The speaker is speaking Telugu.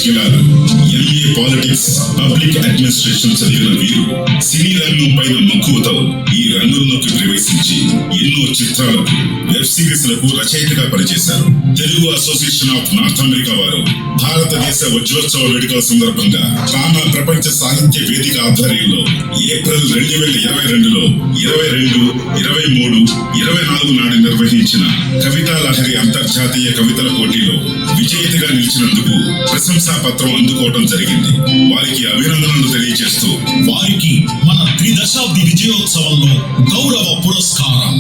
గిలాల్ ఎంఏ పాలిటిక్స్ పబ్లిక్ అడ్మినిస్ట్రేషన్ చదివిన వీరు సినీ రంగం పైన మక్కువతో ఈ రంగంలోకి ప్రవేశించి ఎన్నో చిత్రాలకు వెబ్ సిరీస్ లకు రచయితగా పనిచేశారు. Telugu association of north America వారు భారతదేశ వజ్రోత్సవ వేడుకల సందర్భంగా కానా ప్రపంచ సాహిత్య వేదిక ఆధ్వర్యంలో ఏప్రిల్ 2022లో 22, 23, 24 నాడు నిర్వహించిన కవితా లహరి అంతర్జాతీయ కవితల పోటీలో విజేతగా నిలిచినందుకు ప్రశంసా పత్రం అందుకోవడం జరిగింది. వారికి అభినందనలు తెలియజేస్తూ వారికి మన త్రిదశాబ్ది విజయోత్సవంలో గౌరవ పురస్కారం.